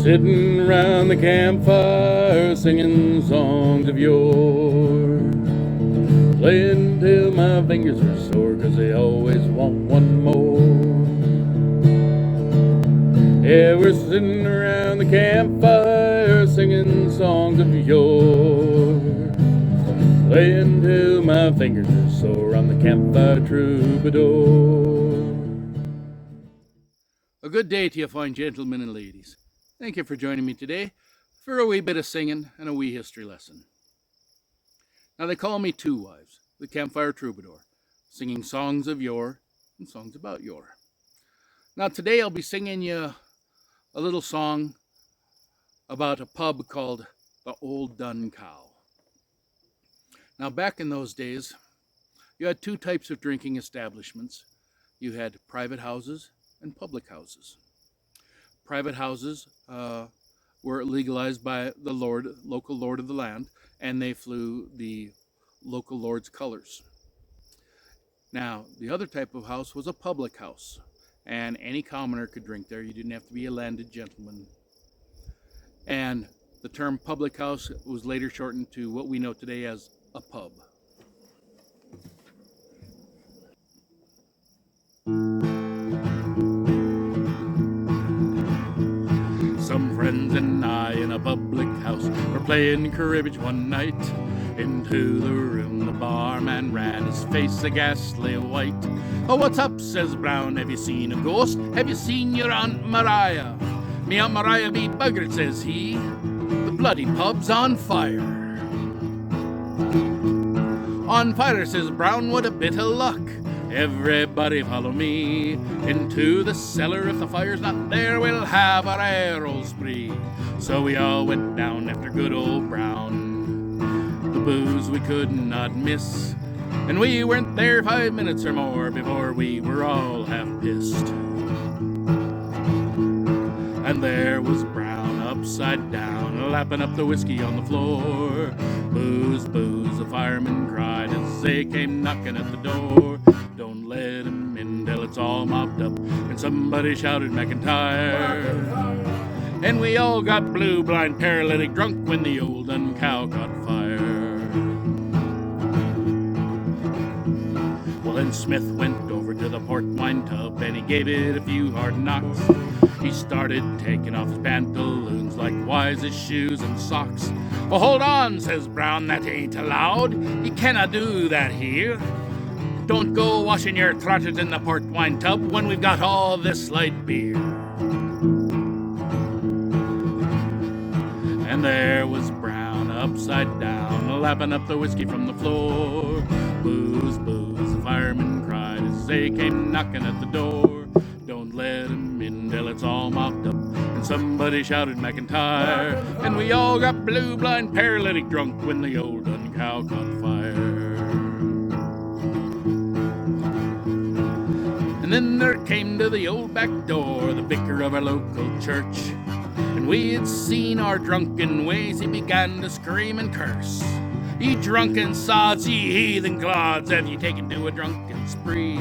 Sitting around the campfire singing songs of yore, playing till my fingers are sore 'cause they always want one more. Yeah, we're sitting around the campfire singing songs of yore, playing till my fingers are sore on the Campfire Troubadour. A good day to you, fine gentlemen and ladies. Thank you for joining me today for a wee bit of singing and a wee history lesson. Now they call me Two Wives, the Campfire Troubadour, singing songs of yore and songs about yore. Now today I'll be singing you a little song about a pub called the Old Dun Cow. Now back in those days, you had two types of drinking establishments. You had private houses and public houses. Private houses were legalized by the local lord of the land, and they flew the local lord's colors. Now, the other type of house was a public house, and any commoner could drink there. You didn't have to be a landed gentleman. And the term public house was later shortened to what we know today as a pub. Some friends and I in a public house were playing cribbage one night. Into the room the barman ran, his face a ghastly white. "Oh, what's up?" says Brown. "Have you seen a ghost? Have you seen your Aunt Maria?" "Me Aunt Maria be buggered," says he. "The bloody pub's on fire." "On fire," says Brown, "what a bit of luck. Everybody follow me into the cellar. If the fire's not there, we'll have our arrow spree." So we all went down after good old Brown. The booze we could not miss, and we weren't there 5 minutes or more before we were all half pissed. And there was Brown upside down, lapping up the whiskey on the floor. "Booze, booze," the firemen cried as they came knocking at the door. "Don't let him in till it's all mopped up," and somebody shouted McIntyre. And we all got blue, blind, paralytic drunk when the old dun cow caught fire. Well, then Smith went over to the port wine tub and he gave it a few hard knocks. He started taking off his pantaloons, likewise his shoes and socks. "Well, hold on," says Brown, "that ain't allowed. You cannot do that here. Don't go washing your trotters in the port wine tub when we've got all this light beer." And there was Brown upside down, lapping up the whiskey from the floor. "Booze, booze," the firemen cried as they came knocking at the door. "Don't let him in till it's all mopped up," and somebody shouted McIntyre. And we all got blue, blind, paralytic drunk when the old dun cow caught fire. And then there came to the old back door the vicar of our local church. And we had seen our drunken ways, he began to scream and curse. "Ye drunken sods, ye heathen clods, have ye taken to a drunken spree?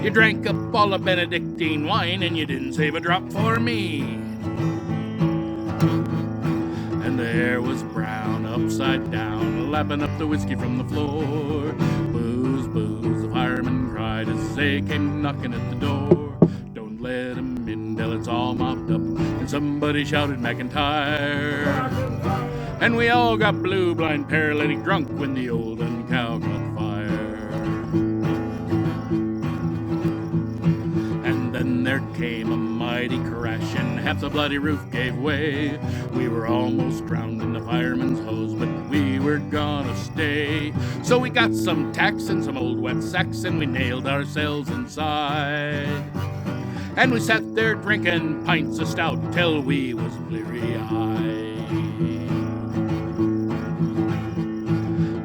You drank up all the Benedictine wine and you didn't save a drop for me." And there was Brown upside down, lapping up the whiskey from the floor. "Booze, booze," the firemen cried as they came knocking at the door. "Don't let him in till it's all mopped up," and somebody shouted McIntyre. And we all got blue, blind, paralytic drunk when the old dun cow caught fire. And then there came a mighty crash and half the bloody roof gave way. We were almost drowned in the fireman's hose, but we were gonna stay. So we got some tacks and some old wet sacks and we nailed ourselves inside. And we sat there drinking pints of stout till we was bleary-eyed.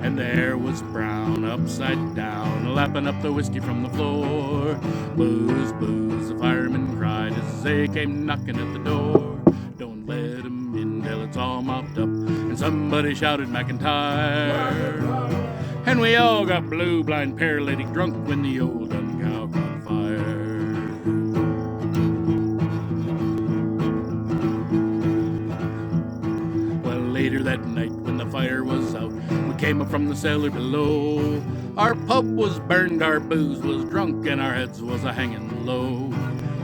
And there was Brown upside down, lapping up the whiskey from the floor. "Booze, booze," the firemen cried as they came knocking at the door. "Don't let him in till it's all mopped up," and somebody shouted McIntyre. And we all got blue, blind, paralytic drunk when the old dun cow caught fire. at night when the fire was out. We came up from the cellar below. Our pub was burned, our booze was drunk, and our heads was a-hanging low.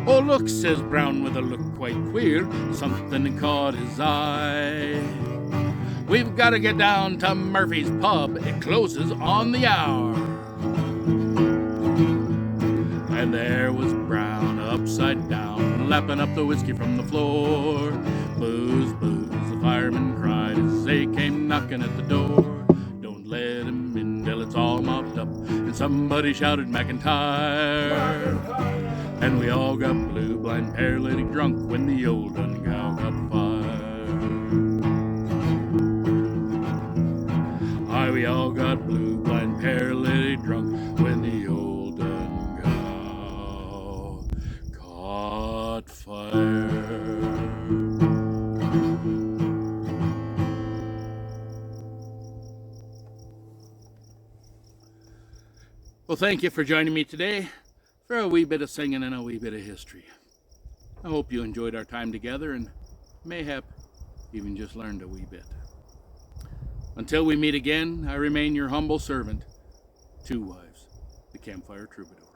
Oh, look, says Brown with a look quite queer. Something caught his eye. We've got to get down to Murphy's pub. It closes on the hour. And there was Brown upside down, lapping up the whiskey from the floor. Booze, booze, the fireman cried as they came knocking at the door. Don't let him in till it's all mopped up. And somebody shouted McIntyre. And we all got blue, blind, paralytic drunk when the old gun gal got fired. Aye, we all got blue, blind, paralytic drunk when the old gun gal caught fire. Well, thank you for joining me today for a wee bit of singing and a wee bit of history. I hope you enjoyed our time together and mayhap even just learned a wee bit. Until we meet again, I remain your humble servant, Two Wives, the Campfire Troubadour.